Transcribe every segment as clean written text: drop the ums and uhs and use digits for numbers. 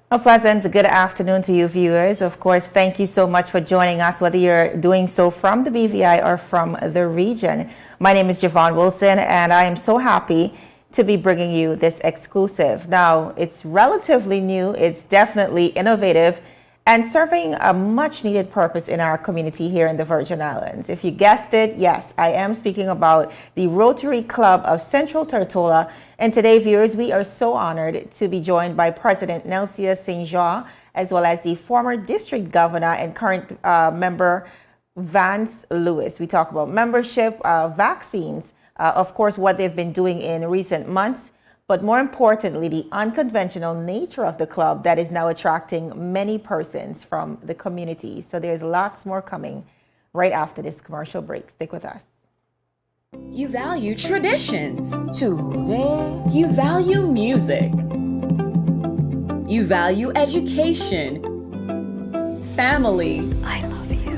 A pleasant good afternoon to you viewers. Of course, thank you so much for joining us, whether you're doing so from the BVI or from the region. My name is Javon Wilson, and I am so happy to be bringing you this exclusive. Now, it's relatively new, it's definitely innovative, and serving a much needed purpose in our community here in the Virgin Islands. If you guessed it, yes, I am speaking about the Rotary Club of Central Tortola. And today, viewers, we are so honored to be joined by President Nelsia St. Jean, as well as the former district governor and current member Vance Lewis. We talk about membership, vaccines, of course, what they've been doing in recent months, but more importantly, the unconventional nature of the club that is now attracting many persons from the community. So there's lots more coming right after this commercial break. Stick with us. You value traditions. Today, you value music. You value education. Family. I love you.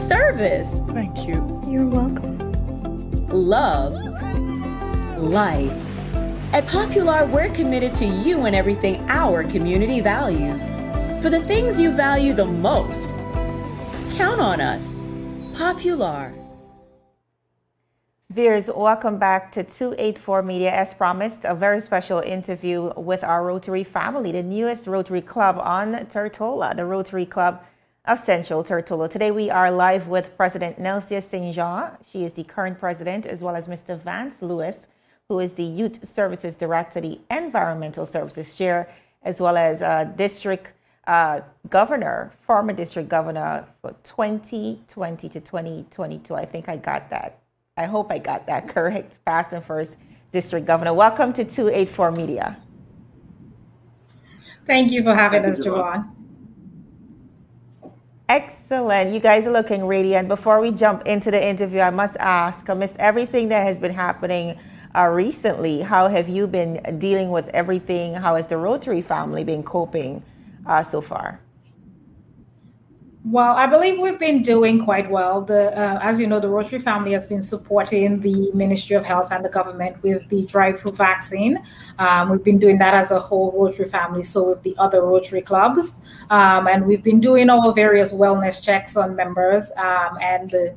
Service. Thank you. You're welcome. Love. Life. At Popular, we're committed to you and everything our community values. For the things you value the most, count on us. Popular. Viewers, welcome back to 284 Media. As promised, a very special interview with our Rotary family, the newest Rotary Club on Tortola, the Rotary Club of Central Tortola. Today we are live with President Nelsia St. Jean. She is the current president, as well as Mr. Vance Lewis, who is the Youth Services Director, the Environmental Services Chair, as well as district governor, former district governor for 2020 to 2022. I think I got that. I hope I got that correct. Past and first district governor. Welcome to 284 Media. Thank you for having us, Javon. Excellent. You guys are looking radiant. Before we jump into the interview, I must ask, amidst everything that has been happening recently, how have you been dealing with everything? How has the Rotary family been coping so far? Well, I believe we've been doing quite well. As you know, the Rotary family has been supporting the Ministry of Health and the government with the drive-through vaccine. We've been doing that as a whole Rotary family, so with the other Rotary clubs. And we've been doing our various wellness checks on members and the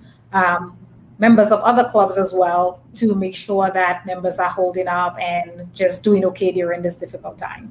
members of other clubs as well, to make sure that members are holding up and just doing okay during this difficult time.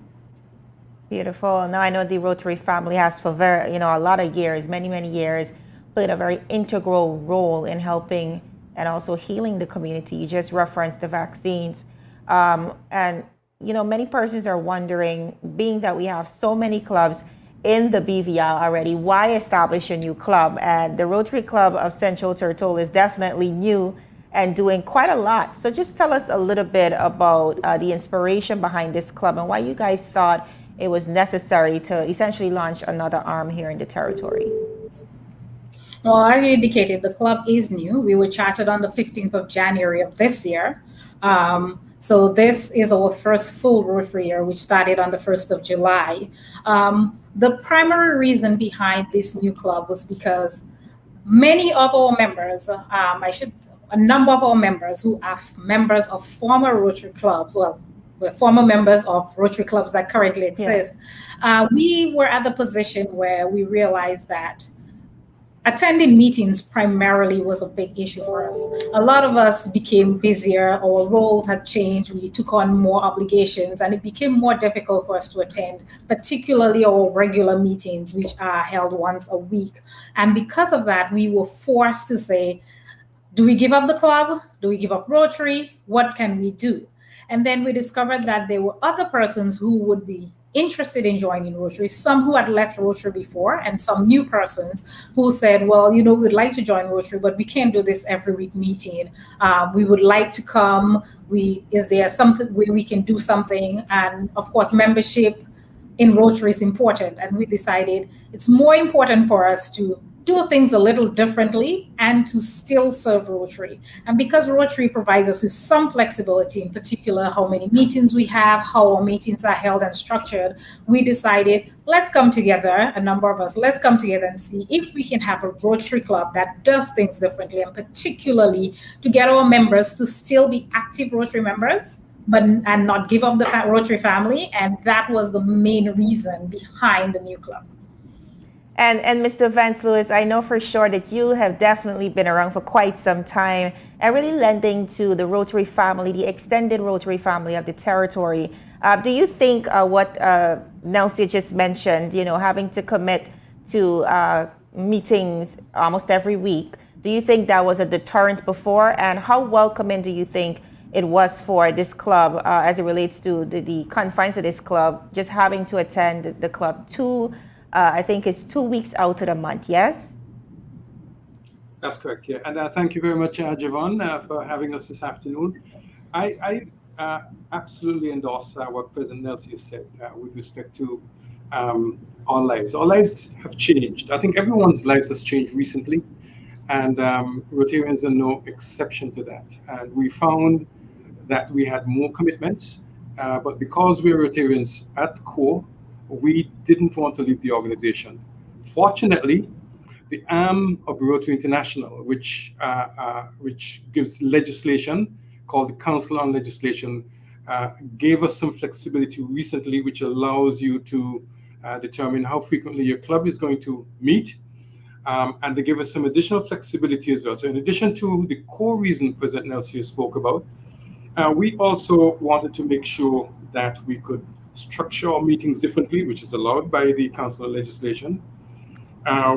Beautiful. Now I know the Rotary family has for a lot of years, many years, played a very integral role in helping and also healing the community. You just referenced the vaccines. And many persons are wondering, being that we have so many clubs in the BVI already, why establish a new club? And the Rotary Club of Central Tortola is definitely new and doing quite a lot. So just tell us a little bit about the inspiration behind this club and why you guys thought it was necessary to essentially launch another arm here in the territory. Well, as you indicated, the club is new. We were chartered on the 15th of January of this year. So this is our first full Rotary year, which started on the 1st of July. The primary reason behind this new club was because many of our members, a number of our members who are members of former Rotary clubs, we're former members of Rotary clubs that currently exist. Yeah. We were at the position where we realized that attending meetings primarily was a big issue for us. A lot of us became busier, our roles had changed, we took on more obligations, and it became more difficult for us to attend, particularly our regular meetings, which are held once a week. And because of that, we were forced to say, do we give up the club? Do we give up Rotary? What can we do? And then we discovered that there were other persons who would be interested in joining Rotary, some who had left Rotary before, and some new persons who said, well, we'd like to join Rotary, but we can't do this every week meeting. We would like to come. Is there something where we can do something? And of course, membership in Rotary is important. And we decided it's more important for us to do things a little differently and to still serve Rotary. And because Rotary provides us with some flexibility, in particular how many meetings we have, how our meetings are held and structured, we decided, let's come together, a number of us, let's come together and see if we can have a Rotary club that does things differently, and particularly to get our members to still be active Rotary members, and not give up the Rotary family. And that was the main reason behind the new club. And Mr. Vance Lewis, I know for sure that you have definitely been around for quite some time and really lending to the Rotary family, the extended Rotary family of the territory. Do you think what Nelsie just mentioned, having to commit to meetings almost every week, do you think that was a deterrent before? And how welcoming do you think it was for this club as it relates to the confines of this club, just having to attend the club I think it's 2 weeks out of the month, yes? That's correct, yeah. And thank you very much, Javon, for having us this afternoon. I absolutely endorse what President Nelson said with respect to our lives. Our lives have changed. I think everyone's lives has changed recently, and Rotarians are no exception to that. And we found that we had more commitments, but because we're Rotarians at the core, we didn't want to leave the organization. Fortunately, the arm of Rotary International, which gives legislation called the Council on Legislation, gave us some flexibility recently, which allows you to determine how frequently your club is going to meet. And they give us some additional flexibility as well. So in addition to the core reason President Nelson spoke about, we also wanted to make sure that we could structure our meetings differently, which is allowed by the Council of Legislation.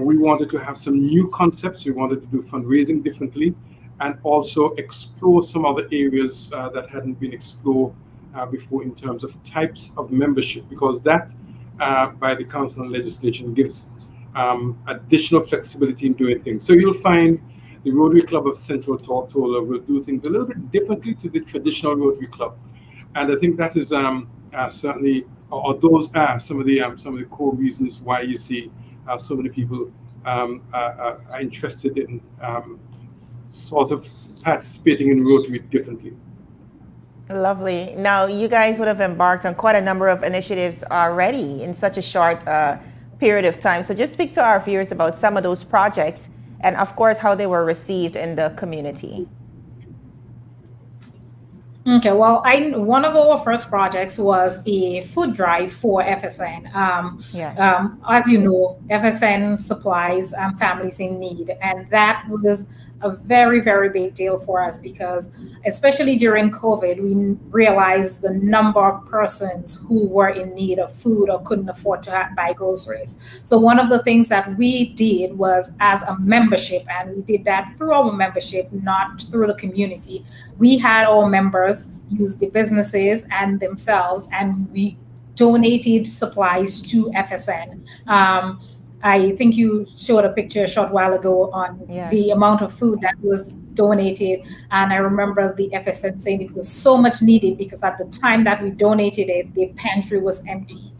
We wanted to have some new concepts. We wanted to do fundraising differently and also explore some other areas that hadn't been explored before in terms of types of membership, because that by the Council on Legislation gives additional flexibility in doing things. So you'll find the Rotary Club of Central Tortola will do things a little bit differently to the traditional Rotary Club. And I think that is certainly, or those are some of the core reasons why you see so many people are interested in sort of participating in Rotary differently. Lovely. Now, you guys would have embarked on quite a number of initiatives already in such a short period of time. So just speak to our viewers about some of those projects and, of course, how they were received in the community. Okay, well, one of our first projects was a food drive for FSN. As you know, FSN supplies families in need, and that was a very, very big deal for us because, especially during COVID, we realized the number of persons who were in need of food or couldn't afford to buy groceries. So one of the things that we did was, as a membership, and we did that through our membership, not through the community, we had our members use the businesses and themselves, and we donated supplies to FSN. I think you showed a picture a short while ago on the amount of food that was donated. And I remember the FSN saying it was so much needed because at the time that we donated it, the pantry was empty.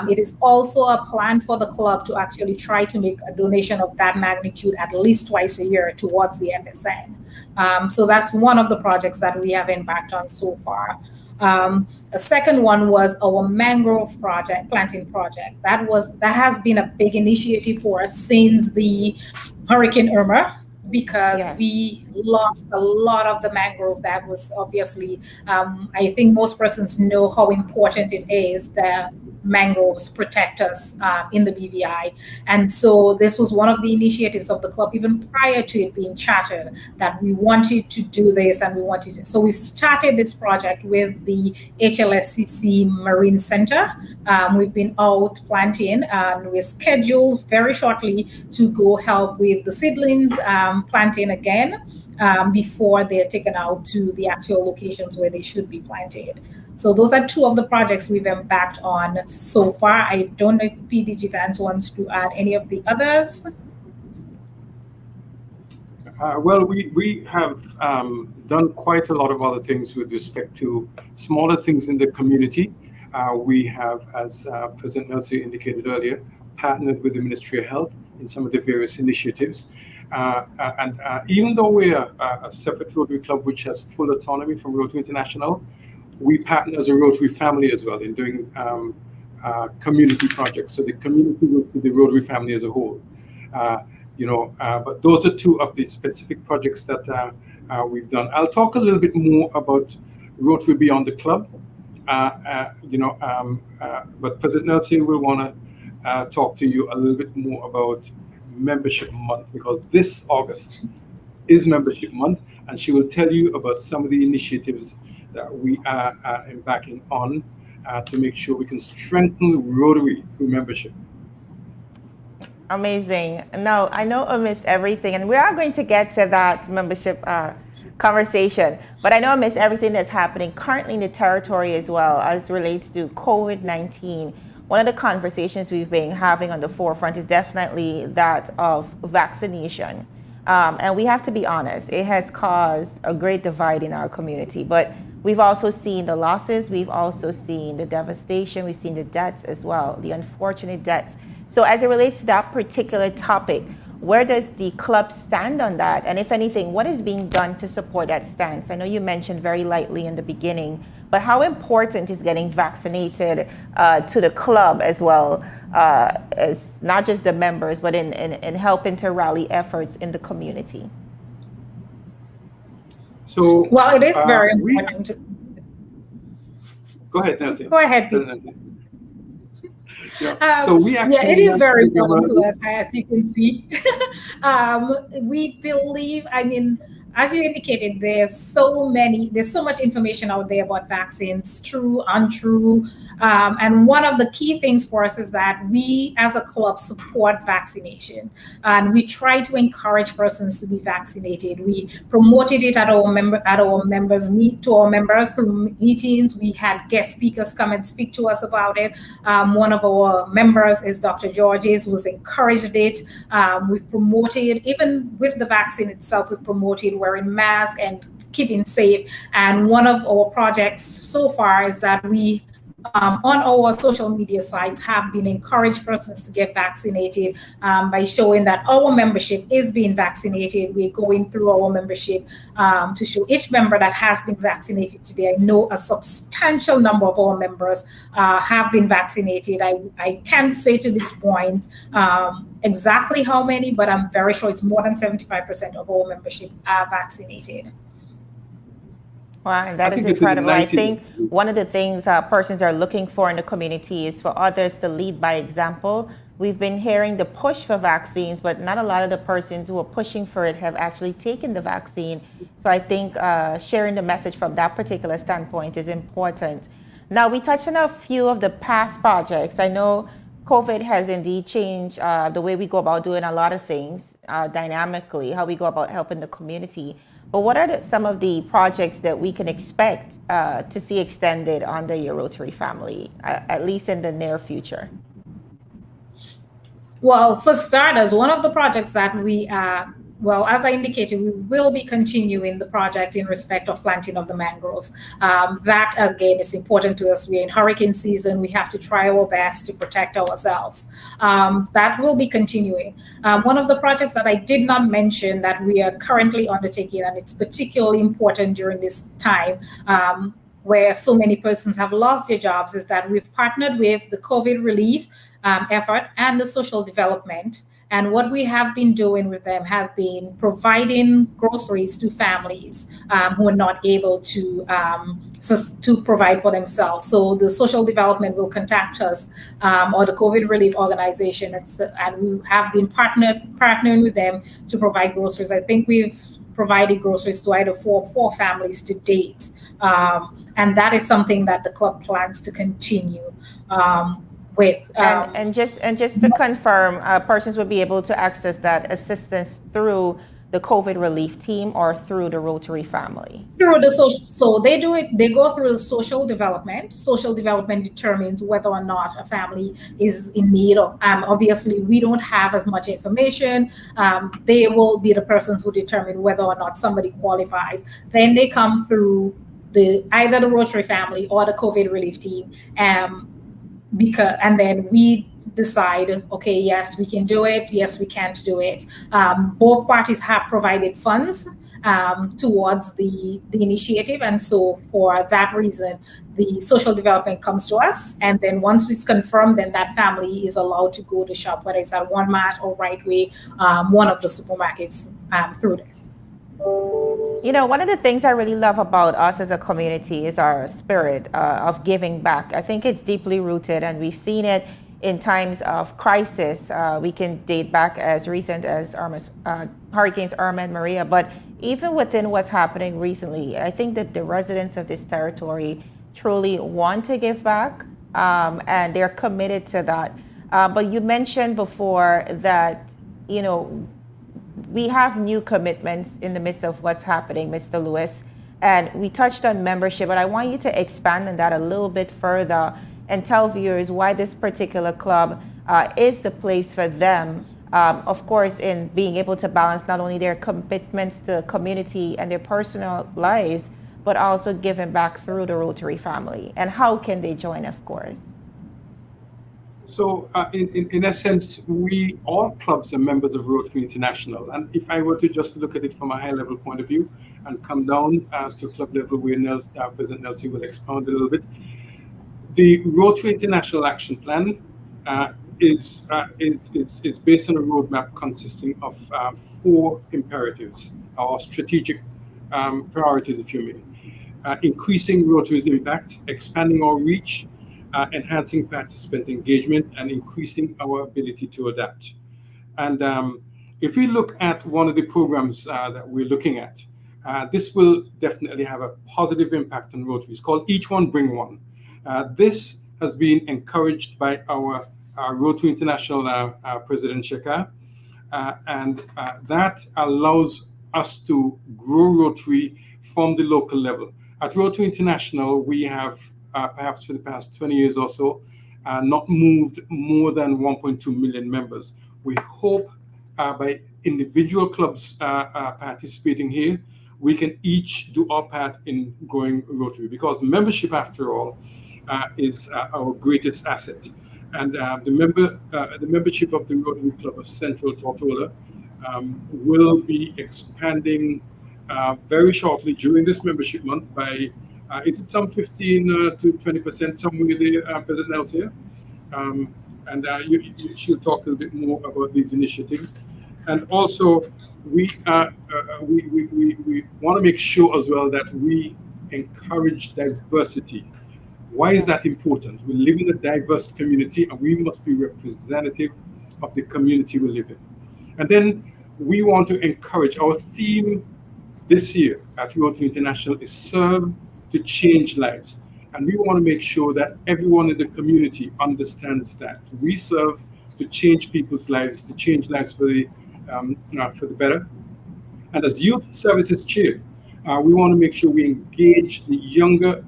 It is also a plan for the club to actually try to make a donation of that magnitude at least twice a year towards the FSN. So that's one of the projects that we have embarked on so far. A second one was our mangrove planting project. That has been a big initiative for us since the Hurricane Irma, because we lost a lot of the mangrove. That was obviously, I think most persons know how important it is that mangroves protect us in the BVI. And so this was one of the initiatives of the club, even prior to it being chartered, that we wanted to do this and we wanted it. So we've started this project with the HLSCC Marine Center. We've been out planting, and we're scheduled very shortly to go help with the seedlings planting again before they're taken out to the actual locations where they should be planted. So those are two of the projects we've embarked on so far. I don't know if PDG Vance wants to add any of the others. Well, we have done quite a lot of other things with respect to smaller things in the community. We have, as President Nelson indicated earlier, partnered with the Ministry of Health in some of the various initiatives. And even though we're a separate Rotary Club which has full autonomy from Rotary International, we partner as a Rotary family as well in doing community projects. So the community works with the Rotary family as a whole. But those are two of the specific projects that we've done. I'll talk a little bit more about Rotary Beyond the Club. But President Nelson will want to talk to you a little bit more about Membership Month, because this August is Membership Month, and she will tell you about some of the initiatives that we are embarking on to make sure we can strengthen Rotary through membership. Amazing. No, I know I missed everything, and we are going to get to that membership conversation, but I know I missed everything that's happening currently in the territory as well as relates to COVID-19. One of the conversations we've been having on the forefront is definitely that of vaccination. And we have to be honest, it has caused a great divide in our community, but we've also seen the losses, we've also seen the devastation, we've seen the deaths as well, the unfortunate deaths. So as it relates to that particular topic, where does the club stand on that? And if anything, what is being done to support that stance? I know you mentioned very lightly in the beginning, but how important is getting vaccinated to the club as well, as not just the members, but in helping to rally efforts in the community? So, well, it is very important. Go ahead, Nancy. Go ahead, Pete. So we actually, it is very important to us, as you can see. We believe, as you indicated, there's so much information out there about vaccines, true, untrue. And one of the key things for us is that we as a club support vaccination, and we try to encourage persons to be vaccinated. We promoted it at our members through meetings. We had guest speakers come and speak to us about it. One of our members is Dr. Georges, who's encouraged it. We've promoted, even with the vaccine itself, we've promoted wearing masks and keeping safe. And one of our projects so far is that we on our social media sites have been encouraged persons to get vaccinated by showing that our membership is being vaccinated. We're going through our membership to show each member that has been vaccinated today. I know a substantial number of our members have been vaccinated. I can't say to this point exactly how many, but I'm very sure it's more than 75% of our membership are vaccinated. Wow, and that is incredible. I think one of the things persons are looking for in the community is for others to lead by example. We've been hearing the push for vaccines, but not a lot of the persons who are pushing for it have actually taken the vaccine. So I think sharing the message from that particular standpoint is important. Now, we touched on a few of the past projects. I know COVID has indeed changed the way we go about doing a lot of things dynamically, how we go about helping the community. But what are some of the projects that we can expect to see extended under your Rotary family, at least in the near future? Well, for starters, one of the projects that we as I indicated, we will be continuing the project in respect of planting of the mangroves. That, again, is important to us. We're in hurricane season. We have to try our best to protect ourselves. That will be continuing. One of the projects that I did not mention that we are currently undertaking, and it's particularly important during this time, where so many persons have lost their jobs, is that we've partnered with the COVID relief effort and the social development. And what we have been doing with them have been providing groceries to families who are not able to provide for themselves. So the social development will contact us or the COVID relief organization, and we have been partnering with them to provide groceries. I think we've provided groceries to either four families to date, and that is something that the club plans to continue. And just to confirm, persons would be able to access that assistance through the COVID relief team or through the Rotary family? Through the social, so they do it. They go through the social development. Social development determines whether or not a family is in need of. Obviously, we don't have as much information. They will be the persons who determine whether or not somebody qualifies. Then they come through either the Rotary family or the COVID relief team. And then we decide, okay, yes, we can do it. Yes, we can't do it. Both parties have provided funds towards the initiative. And so for that reason, the social development comes to us. And then once it's confirmed, then that family is allowed to go to shop, whether it's at Walmart or Right Way, one of the supermarkets through this. You know, one of the things I really love about us as a community is our spirit of giving back. I think it's deeply rooted, and we've seen it in times of crisis. We can date back as recent as Hurricanes Irma and Maria, but even within what's happening recently, I think that the residents of this territory truly want to give back, and they're committed to that. But you mentioned before that, you know, we have new commitments in the midst of what's happening, Mr. Lewis. And we touched on membership, but I want you to expand on that a little bit further and tell viewers why this particular club is the place for them, of course, in being able to balance not only their commitments to community and their personal lives, but also giving back through the Rotary family. And how can they join, of course? So, in essence, we all clubs are members of Rotary International. And if I were to just look at it from a high level point of view and come down to club level where President Nelson will expound a little bit, the Rotary International Action Plan is based on a roadmap consisting of 4 imperatives, or strategic priorities, if you may. Increasing Rotary's impact, expanding our reach, enhancing participant engagement, and increasing our ability to adapt. And if we look at one of the programs that we're looking at, this will definitely have a positive impact on Rotary. It's called Each One Bring One. This has been encouraged by our Rotary International President Shekar, and that allows us to grow Rotary from the local level. At Rotary International, we have perhaps for the past 20 years or so, not moved more than 1.2 million members. We hope by individual clubs participating here, we can each do our part in growing Rotary, because membership, after all, is our greatest asset. And the membership of the Rotary Club of Central Tortola will be expanding very shortly during this membership month by is it some 15 to 20% somewhere there, President Nelson? And you should talk a little bit more about these initiatives. And also, we want to make sure as well that we encourage diversity. Why is that important? We live in a diverse community, and we must be representative of the community we live in. And then we want to encourage, our theme this year at Rotary International is Serve to Change Lives. And we want to make sure that everyone in the community understands that we serve to change people's lives, to change lives for the better. And as Youth Services Chair, we want to make sure we engage the younger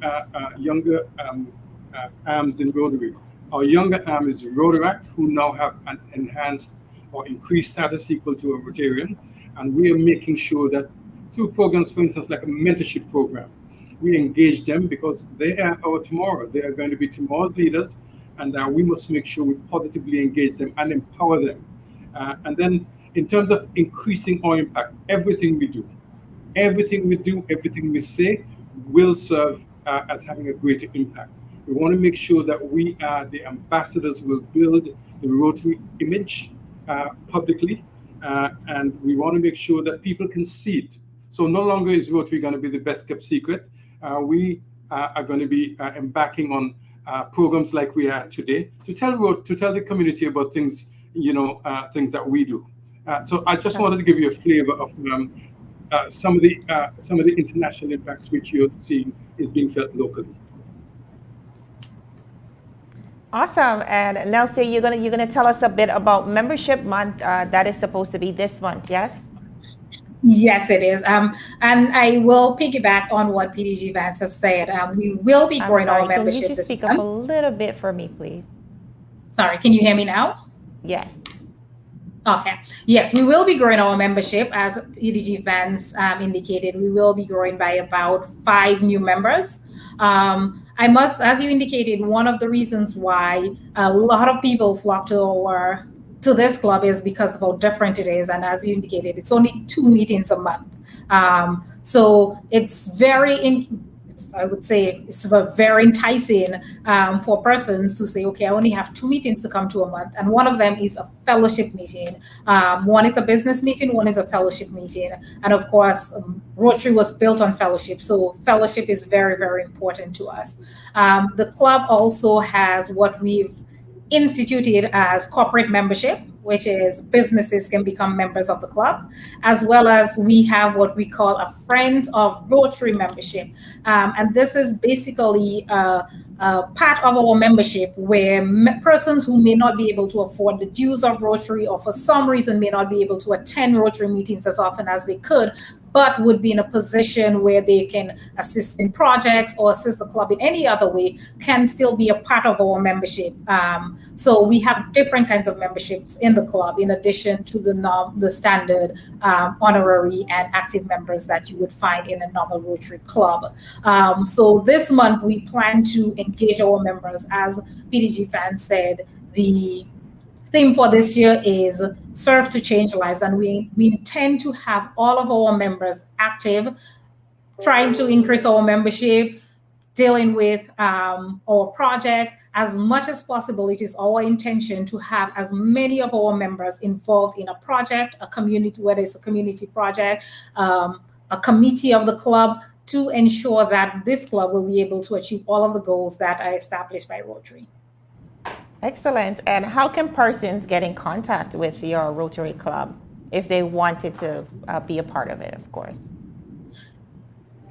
arms in Rotary. Our younger arm is Rotaract, who now have an enhanced or increased status equal to a Rotarian. And we are making sure that through programs, for instance, like a mentorship program, we engage them, because they are our tomorrow. They are going to be tomorrow's leaders, and we must make sure we positively engage them and empower them. And then in terms of increasing our impact, everything we do, everything we say will serve as having a greater impact. We want to make sure that we are the ambassadors who will build the Rotary image publicly, and we want to make sure that people can see it. So no longer is Rotary going to be the best kept secret. We are going to be embarking on programs like we are today to tell the community about things, things that we do. So I just wanted to give you a flavor of some of the international impacts which you're seeing is being felt locally. Awesome. And Nelson, you're gonna tell us a bit about Membership Month. That is supposed to be this month, yes? Yes, it is. And I will piggyback on what PDG Vance has said. We will be growing our membership. Can you just speak up a little bit for me, please? Sorry, can you hear me now? Yes. Okay. Yes, we will be growing our membership. As PDG Vance indicated, we will be growing by about 5 new members. I must, as you indicated, one of the reasons why a lot of people flock to this club is because of how different it is. And as you indicated, it's only 2 meetings a month. So it's I would say it's very enticing for persons to say, okay, I only have 2 meetings to come to a month. And one of them is a fellowship meeting. One is a business meeting, one is a fellowship meeting. And of course, Rotary was built on fellowship. So fellowship is very, very important to us. The club also has what we've instituted as corporate membership, which is businesses can become members of the club, as well as we have what we call a Friends of Rotary membership. And this is basically part of our membership where persons who may not be able to afford the dues of Rotary or for some reason may not be able to attend Rotary meetings as often as they could, but would be in a position where they can assist in projects or assist the club in any other way, can still be a part of our membership. So we have different kinds of memberships in the club, in addition to the standard honorary and active members that you would find in a normal Rotary club. So this month we plan to engage our members. As PDG Fan said, the theme for this year is Serve to Change Lives, and we intend to have all of our members active, trying to increase our membership, dealing with our projects as much as possible. It is our intention to have as many of our members involved in a project, a community, whether it's a community project, a committee of the club, to ensure that this club will be able to achieve all of the goals that are established by Rotary. Excellent. And how can persons get in contact with your Rotary Club if they wanted to be a part of it, of course?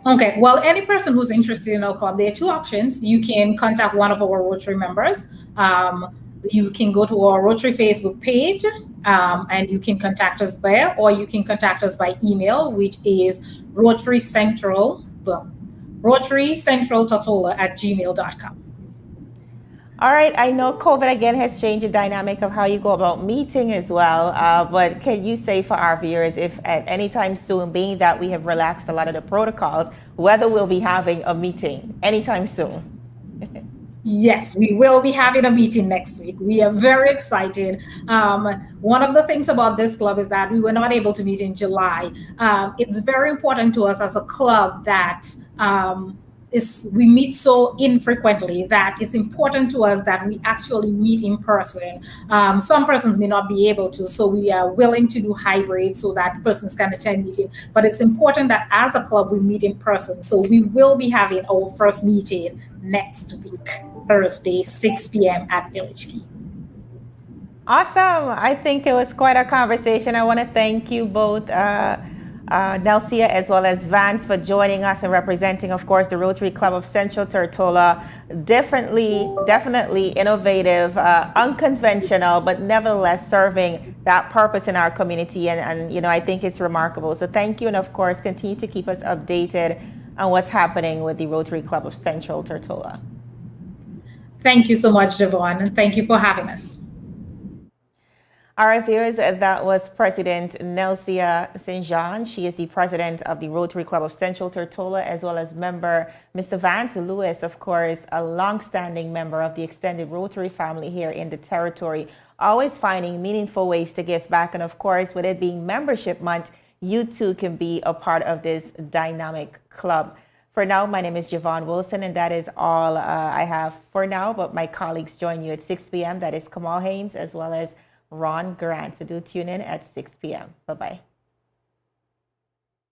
Okay, well, any person who's interested in our club, there are two options. You can contact one of our Rotary members. You can go to our Rotary Facebook page and you can contact us there, or you can contact us by email, which is rotarycentraltortola@gmail.com. All right, I know COVID again has changed the dynamic of how you go about meeting as well, but can you say for our viewers if at any time soon, being that we have relaxed a lot of the protocols, whether we'll be having a meeting anytime soon? Yes, we will be having a meeting next week. We are very excited. One of the things about this club is that we were not able to meet in July. It's very important to us as a club that we meet so infrequently that it's important to us that we actually meet in person. Some persons may not be able to, so we are willing to do hybrid so that persons can attend meeting. But it's important that as a club we meet in person. So we will be having our first meeting next week, Thursday, 6 p.m. at Village Key. Awesome. I think it was quite a conversation. I want to thank you both, Nelsia as well as Vance, for joining us and representing, of course, the Rotary Club of Central Tortola. Definitely innovative, unconventional, but nevertheless serving that purpose in our community. And you know, I think it's remarkable. So thank you. And of course, continue to keep us updated on what's happening with the Rotary Club of Central Tortola. Thank you so much, Javon, and thank you for having us. All right, viewers, that was President Nelsia St. Jean. She is the president of the Rotary Club of Central Tortola, as well as member Mr. Vance Lewis, of course, a long-standing member of the extended Rotary family here in the territory, always finding meaningful ways to give back. And of course, with it being membership month, you too can be a part of this dynamic club. For now, my name is Javon Wilson, and that is all I have for now. But my colleagues join you at 6 p.m. That is Kamal Haynes, as well as Ron Grant. So do tune in at 6 p.m. Bye-bye.